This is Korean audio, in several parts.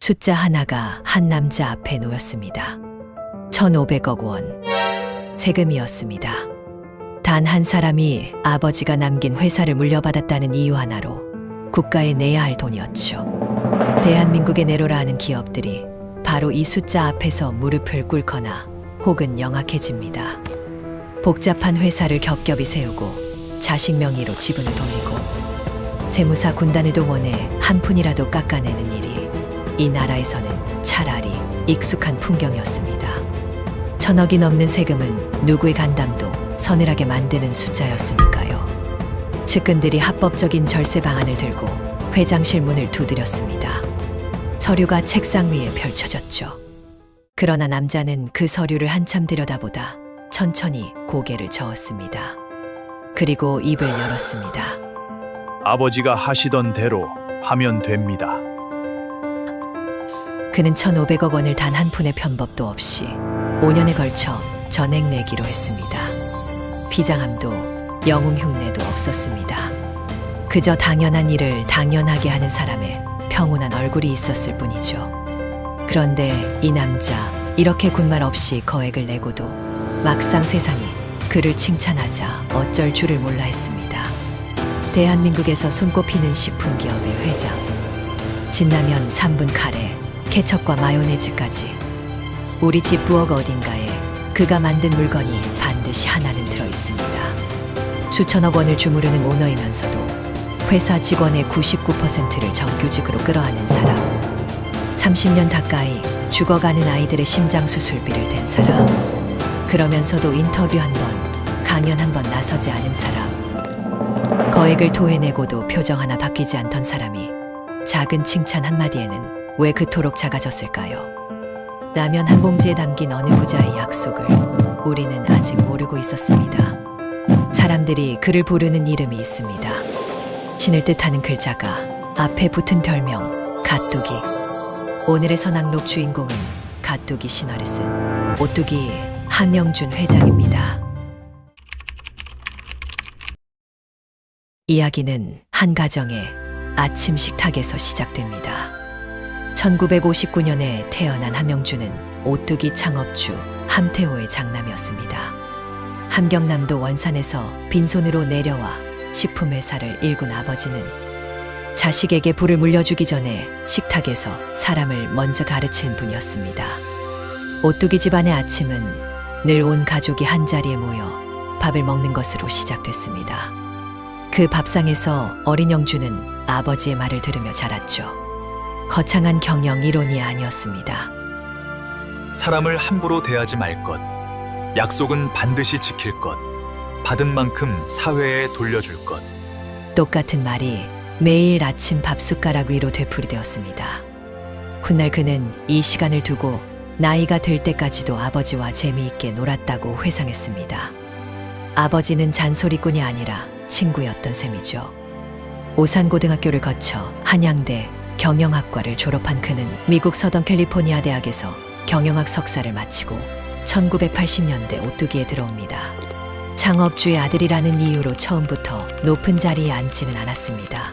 숫자 하나가 한 남자 앞에 놓였습니다. 1,500억 원. 세금이었습니다. 단 한 사람이 아버지가 남긴 회사를 물려받았다는 이유 하나로 국가에 내야 할 돈이었죠. 대한민국에 내로라 하는 기업들이 바로 이 숫자 앞에서 무릎을 꿇거나 혹은 영악해집니다. 복잡한 회사를 겹겹이 세우고 자식 명의로 지분을 돌리고 세무사 군단을 동원해 한 푼이라도 깎아내는 일이 이 나라에서는 차라리 익숙한 풍경이었습니다. 1,000억이 넘는 세금은 누구의 간담도 서늘하게 만드는 숫자였으니까요. 측근들이 합법적인 절세 방안을 들고 회장실 문을 두드렸습니다. 서류가 책상 위에 펼쳐졌죠. 그러나 남자는 그 서류를 한참 들여다보다 천천히 고개를 저었습니다. 그리고 입을 열었습니다. 아버지가 하시던 대로 하면 됩니다. 그는 1,500억 원을 단 한 푼의 편법도 없이 5년에 걸쳐 전액 내기로 했습니다. 비장함도 영웅 흉내도 없었습니다. 그저 당연한 일을 당연하게 하는 사람의 평온한 얼굴이 있었을 뿐이죠. 그런데 이 남자, 이렇게 군말 없이 거액을 내고도 막상 세상이 그를 칭찬하자 어쩔 줄을 몰라 했습니다. 대한민국에서 손꼽히는 식품기업의 회장, 진라면 3분 카레, 케첩과 마요네즈까지 우리 집 부엌 어딘가에 그가 만든 물건이 반드시 하나는 들어있습니다. 수천억 원을 주무르는 오너이면서도 회사 직원의 99%를 정규직으로 끌어안은 사람, 30년 가까이 죽어가는 아이들의 심장 수술비를 댄 사람, 그러면서도 인터뷰 한 번, 강연 한 번 나서지 않은 사람, 거액을 토해내고도 표정 하나 바뀌지 않던 사람이 작은 칭찬 한마디에는 왜 그토록 작아졌을까요? 라면 한 봉지에 담긴 어느 부자의 약속을 우리는 아직 모르고 있었습니다. 사람들이 그를 부르는 이름이 있습니다. 신을 뜻하는 글자가 앞에 붙은 별명 가뚜기. 오늘의 선악록 주인공은 가뚜기 신화를 쓴 오뚜기 함영준 회장입니다. 이야기는 한 가정의 아침 식탁에서 시작됩니다. 1959년에 태어난 함영준은 오뚜기 창업주 함태호의 장남이었습니다. 함경남도 원산에서 빈손으로 내려와 식품회사를 일군 아버지는 자식에게 부를 물려주기 전에 식탁에서 사람을 먼저 가르친 분이었습니다. 오뚜기 집안의 아침은 늘 온 가족이 한자리에 모여 밥을 먹는 것으로 시작됐습니다. 그 밥상에서 어린 영준은 아버지의 말을 들으며 자랐죠. 거창한 경영 이론이 아니었습니다. 사람을 함부로 대하지 말 것, 약속은 반드시 지킬 것, 받은 만큼 사회에 돌려줄 것. 똑같은 말이 매일 아침 밥숟가락 위로 되풀이되었습니다. 훗날 그는 이 시간을 두고 나이가 들 때까지도 아버지와 재미있게 놀았다고 회상했습니다. 아버지는 잔소리꾼이 아니라 친구였던 셈이죠. 오산고등학교를 거쳐 한양대 경영학과를 졸업한 그는 미국 서던 캘리포니아 대학에서 경영학 석사를 마치고 1980년대 오뚜기에 들어옵니다. 창업주의 아들이라는 이유로 처음부터 높은 자리에 앉지는 않았습니다.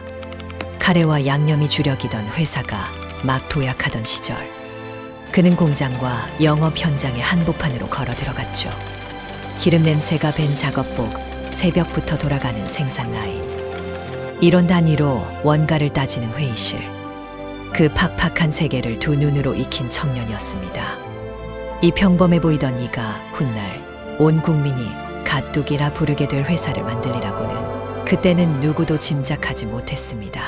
카레와 양념이 주력이던 회사가 막 도약하던 시절, 그는 공장과 영업 현장의 한복판으로 걸어 들어갔죠. 기름 냄새가 밴 작업복, 새벽부터 돌아가는 생산 라인, 이론 단위로 원가를 따지는 회의실, 그 팍팍한 세계를 두 눈으로 익힌 청년이었습니다. 이 평범해 보이던 이가 훗날 온 국민이 가뚜기라 부르게 될 회사를 만들리라고는 그때는 누구도 짐작하지 못했습니다.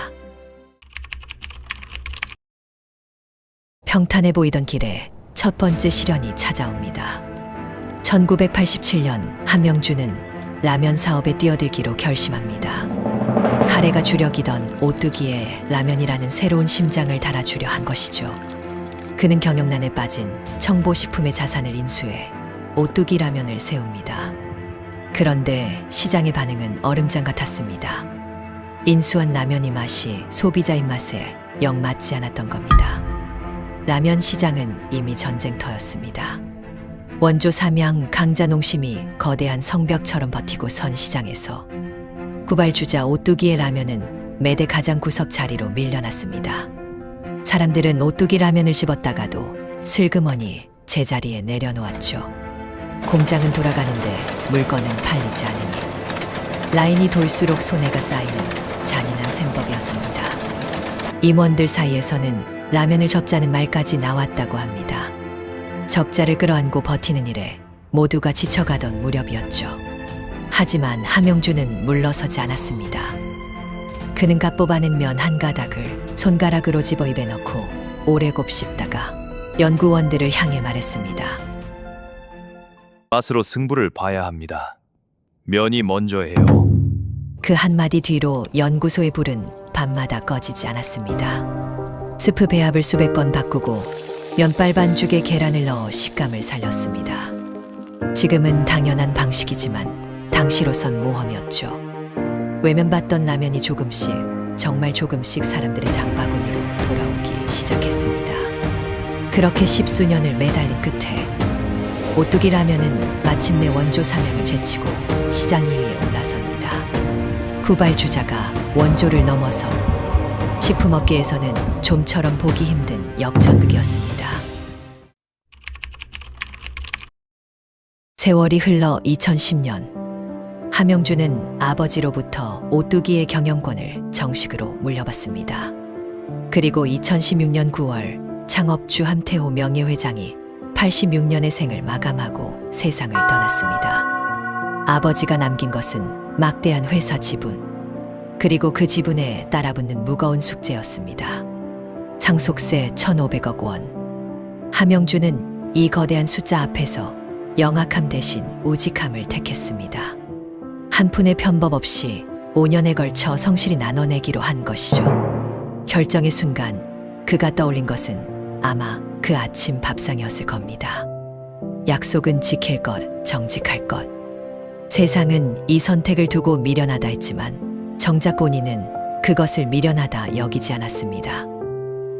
평탄해 보이던 길에 첫 번째 시련이 찾아옵니다. 1987년 함영준은 라면 사업에 뛰어들기로 결심합니다. 카레가 주력이던 오뚜기에 라면이라는 새로운 심장을 달아주려 한 것이죠. 그는 경영난에 빠진 청보식품의 자산을 인수해 오뚜기 라면을 세웁니다. 그런데 시장의 반응은 얼음장 같았습니다. 인수한 라면이 맛이 소비자 입맛에 영 맞지 않았던 겁니다. 라면 시장은 이미 전쟁터였습니다. 원조 삼양 강자농심이 거대한 성벽처럼 버티고 선 시장에서 구발주자 오뚜기의 라면은 매대 가장 구석 자리로 밀려났습니다. 사람들은 오뚜기 라면을 씹었다가도 슬그머니 제자리에 내려놓았죠. 공장은 돌아가는데 물건은 팔리지 않으니 라인이 돌수록 손해가 쌓이는 잔인한 셈법이었습니다. 임원들 사이에서는 라면을 접자는 말까지 나왔다고 합니다. 적자를 끌어안고 버티는 일에 모두가 지쳐가던 무렵이었죠. 하지만 함영주는 물러서지 않았습니다. 그는 갓 뽑아낸 면 한 가닥을 손가락으로 집어 입에 넣고 오래 곱씹다가 연구원들을 향해 말했습니다. 맛으로 승부를 봐야 합니다. 면이 먼저예요. 그 한마디 뒤로 연구소의 불은 밤마다 꺼지지 않았습니다. 스프 배합을 수백 번 바꾸고 면발 반죽에 계란을 넣어 식감을 살렸습니다. 지금은 당연한 방식이지만 당시로선 모험이었죠. 외면받던 라면이 조금씩, 정말 조금씩 사람들의 장바구니로 돌아오기 시작했습니다. 그렇게 십수년을 매달린 끝에 오뚜기 라면은 마침내 원조 사명을 제치고 시장 2위에 올라섭니다. 구발주자가 원조를 넘어서 식품업계에서는 좀처럼 보기 힘든 역전극이었습니다. 세월이 흘러 2010년 함영주는 아버지로부터 오뚜기의 경영권을 정식으로 물려받습니다. 그리고 2016년 9월 창업주 함태호 명예회장이 86년의 생을 마감하고 세상을 떠났습니다. 아버지가 남긴 것은 막대한 회사 지분, 그리고 그 지분에 따라붙는 무거운 숙제였습니다. 상속세 1,500억 원. 함영주는 이 거대한 숫자 앞에서 영악함 대신 우직함을 택했습니다. 한 푼의 편법 없이 5년에 걸쳐 성실히 나눠내기로 한 것이죠. 결정의 순간 그가 떠올린 것은 아마 그 아침 밥상이었을 겁니다. 약속은 지킬 것, 정직할 것. 세상은 이 선택을 두고 미련하다 했지만 정작 고니는 그것을 미련하다 여기지 않았습니다.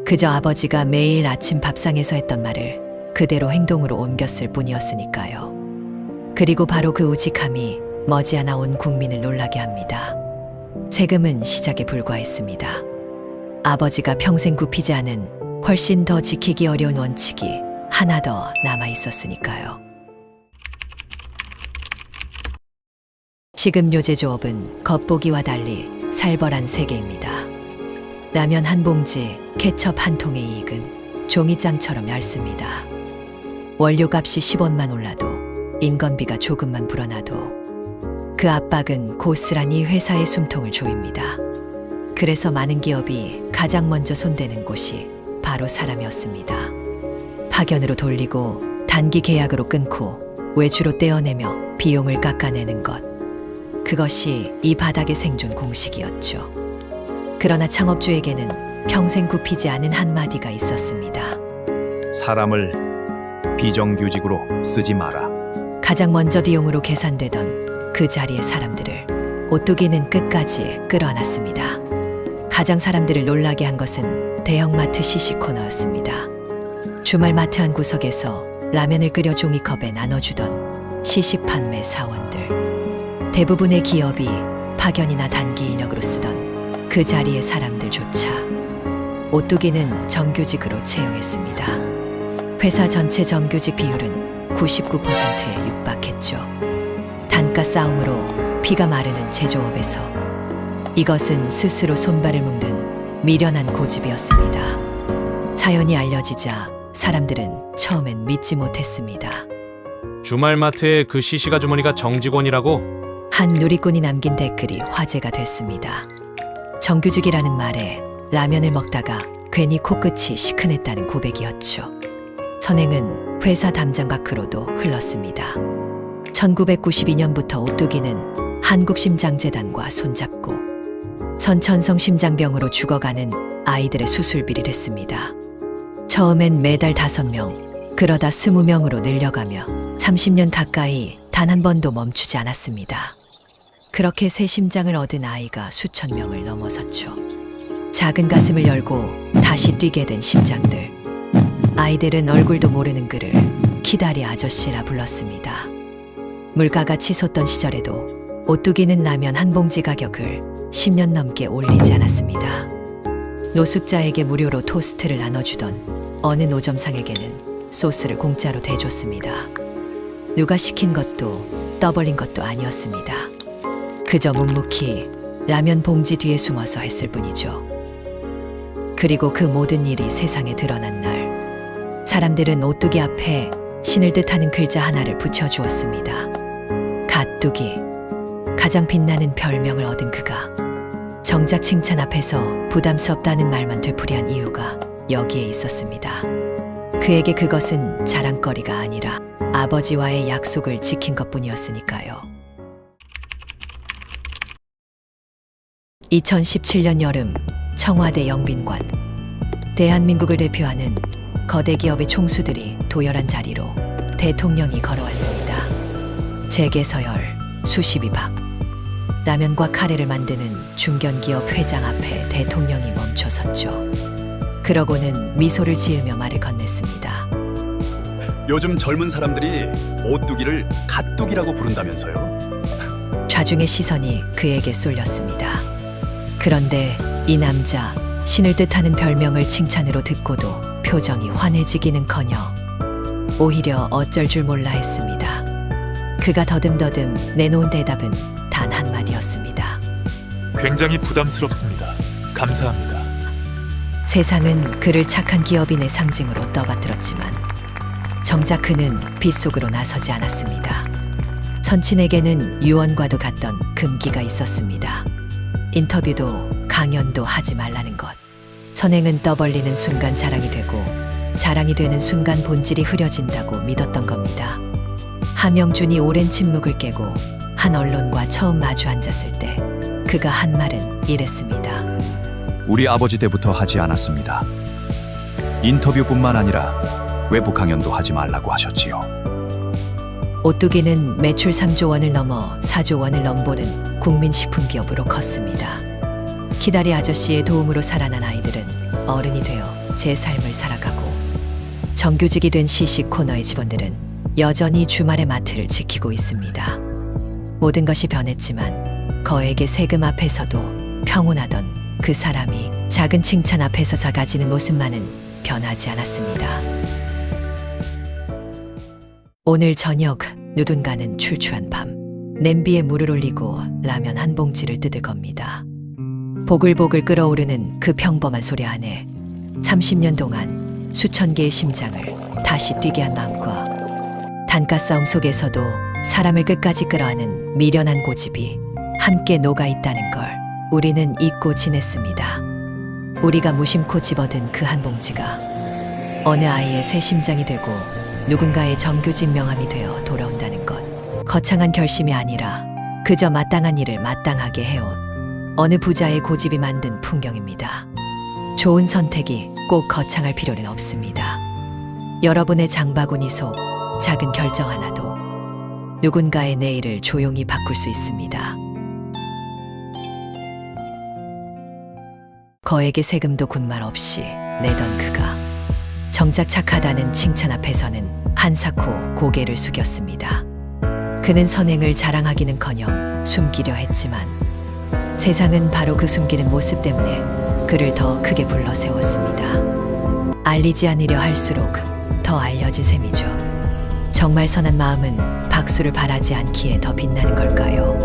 그저 아버지가 매일 아침 밥상에서 했던 말을 그대로 행동으로 옮겼을 뿐이었으니까요. 그리고 바로 그 우직함이 머지않아 온 국민을 놀라게 합니다. 세금은 시작에 불과했습니다. 아버지가 평생 굽히지 않은 훨씬 더 지키기 어려운 원칙이 하나 더 남아 있었으니까요. 식음료제조업은 겉보기와 달리 살벌한 세계입니다. 라면 한 봉지, 케첩 한 통의 이익은 종이장처럼 얇습니다. 원료값이 10원만 올라도, 인건비가 조금만 불어나도 그 압박은 고스란히 회사의 숨통을 조입니다. 그래서 많은 기업이 가장 먼저 손대는 곳이 바로 사람이었습니다. 파견으로 돌리고 단기 계약으로 끊고 외주로 떼어내며 비용을 깎아내는 것. 그것이 이 바닥의 생존 공식이었죠. 그러나 창업주에게는 평생 굽히지 않은 한마디가 있었습니다. 사람을 비정규직으로 쓰지 마라. 가장 먼저 비용으로 계산되던 그 자리의 사람들을 오뚜기는 끝까지 끌어안았습니다. 가장 사람들을 놀라게 한 것은 대형마트 시식 코너였습니다. 주말 마트 한 구석에서 라면을 끓여 종이컵에 나눠주던 시식 판매 사원들. 대부분의 기업이 파견이나 단기 인력으로 쓰던 그 자리의 사람들조차 오뚜기는 정규직으로 채용했습니다. 회사 전체 정규직 비율은 99%에 육박했죠. 단가 싸움으로 피가 마르는 제조업에서 이것은 스스로 손발을 묶는 미련한 고집이었습니다. 사연이 알려지자 사람들은 처음엔 믿지 못했습니다. 주말마트의 그 시식 아주머니가 정직원이라고? 한 누리꾼이 남긴 댓글이 화제가 됐습니다. 정규직이라는 말에 라면을 먹다가 괜히 코끝이 시큰했다는 고백이었죠. 선행은 회사 담장 밖으로도 흘렀습니다. 1992년부터 오뚜기는 한국심장재단과 손잡고 선천성 심장병으로 죽어가는 아이들의 수술비를 했습니다. 처음엔 매달 5명, 그러다 20명으로 늘려가며 30년 가까이 단 한 번도 멈추지 않았습니다. 그렇게 새 심장을 얻은 아이가 수천 명을 넘어섰죠. 작은 가슴을 열고 다시 뛰게 된 심장들. 아이들은 얼굴도 모르는 그를 키다리 아저씨라 불렀습니다. 물가가 치솟던 시절에도 오뚜기는 라면 한 봉지 가격을 10년 넘게 올리지 않았습니다. 노숙자에게 무료로 토스트를 나눠주던 어느 노점상에게는 소스를 공짜로 대줬습니다. 누가 시킨 것도 떠벌린 것도 아니었습니다. 그저 묵묵히 라면 봉지 뒤에 숨어서 했을 뿐이죠. 그리고 그 모든 일이 세상에 드러난 날, 사람들은 오뚜기 앞에 신을 뜻하는 글자 하나를 붙여주었습니다. 갓뚜기. 가장 빛나는 별명을 얻은 그가 정작 칭찬 앞에서 부담스럽다는 말만 되풀이한 이유가 여기에 있었습니다. 그에게 그것은 자랑거리가 아니라 아버지와의 약속을 지킨 것뿐이었으니까요. 2017년 여름, 청와대 영빈관. 대한민국을 대표하는 거대 기업의 총수들이 도열한 자리로 대통령이 걸어왔습니다. 재계서열, 수십이 박. 라면과 카레를 만드는 중견기업 회장 앞에 대통령이 멈춰섰죠. 그러고는 미소를 지으며 말을 건넸습니다. 요즘 젊은 사람들이 오뚜기를 갓뚜기라고 부른다면서요? 좌중의 시선이 그에게 쏠렸습니다. 그런데 이 남자, 신을 뜻하는 별명을 칭찬으로 듣고도 표정이 환해지기는커녕 오히려 어쩔 줄 몰라 했습니다. 그가 더듬더듬 내놓은 대답은 단 한마디였습니다. 굉장히 부담스럽습니다. 감사합니다. 세상은 그를 착한 기업인의 상징으로 떠받들었지만 정작 그는 빗속으로 나서지 않았습니다. 선친에게는 유언과도 같던 금기가 있었습니다. 인터뷰도 강연도 하지 말라는 것. 선행은 떠벌리는 순간 자랑이 되고 자랑이 되는 순간 본질이 흐려진다고 믿었던 겁니다. 하명준이 오랜 침묵을 깨고 한 언론과 처음 마주 앉았을 때 그가 한 말은 이랬습니다. 우리 아버지 때부터 하지 않았습니다. 인터뷰뿐만 아니라 외부 강연도 하지 말라고 하셨지요. 오뚜기는 매출 3조 원을 넘어 4조 원을 넘보는 국민식품기업으로 컸습니다. 기다리 아저씨의 도움으로 살아난 아이들은 어른이 되어 제 삶을 살아가고 정규직이 된 시식 코너의 직원들은 여전히 주말의 마트를 지키고 있습니다. 모든 것이 변했지만 거액의 세금 앞에서도 평온하던 그 사람이 작은 칭찬 앞에서 작아지는 모습만은 변하지 않았습니다. 오늘 저녁 누군가는 출출한 밤 냄비에 물을 올리고 라면 한 봉지를 뜯을 겁니다. 보글보글 끓어오르는 그 평범한 소리 안에 30년 동안 수천 개의 심장을 다시 뛰게 한 마음과 단가 싸움 속에서도 사람을 끝까지 끌어안은 미련한 고집이 함께 녹아있다는 걸 우리는 잊고 지냈습니다. 우리가 무심코 집어든 그 한 봉지가 어느 아이의 새 심장이 되고 누군가의 정규직 명함이 되어 돌아온다는 것. 거창한 결심이 아니라 그저 마땅한 일을 마땅하게 해온 어느 부자의 고집이 만든 풍경입니다. 좋은 선택이 꼭 거창할 필요는 없습니다. 여러분의 장바구니 속 작은 결정 하나도 누군가의 내일을 조용히 바꿀 수 있습니다. 거액의 세금도 군말 없이 내던 그가 정작 착하다는 칭찬 앞에서는 한사코 고개를 숙였습니다. 그는 선행을 자랑하기는커녕 숨기려 했지만 세상은 바로 그 숨기는 모습 때문에 그를 더 크게 불러 세웠습니다. 알리지 않으려 할수록 더 알려진 셈이죠. 정말 선한 마음은 박수를 바라지 않기에 더 빛나는 걸까요?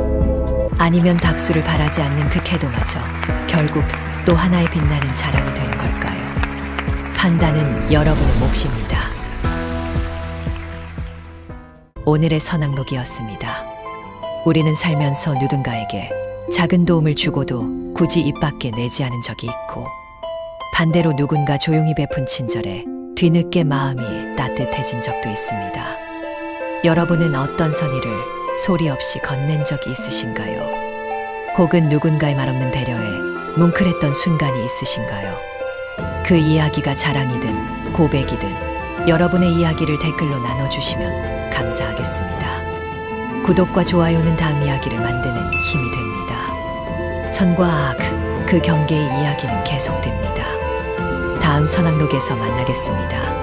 아니면 박수를 바라지 않는 그 태도마저 결국 또 하나의 빛나는 자랑이 되는 걸까요? 판단은 여러분의 몫입니다. 오늘의 선악록이었습니다. 우리는 살면서 누군가에게 작은 도움을 주고도 굳이 입 밖에 내지 않은 적이 있고 반대로 누군가 조용히 베푼 친절에 뒤늦게 마음이 따뜻해진 적도 있습니다. 여러분은 어떤 선의를 소리 없이 건넨 적이 있으신가요? 혹은 누군가의 말없는 배려에 뭉클했던 순간이 있으신가요? 그 이야기가 자랑이든 고백이든 여러분의 이야기를 댓글로 나눠주시면 감사하겠습니다. 구독과 좋아요는 다음 이야기를 만드는 힘이 됩니다. 선과 악, 그 경계의 이야기는 계속됩니다. 다음 선악록에서 만나겠습니다.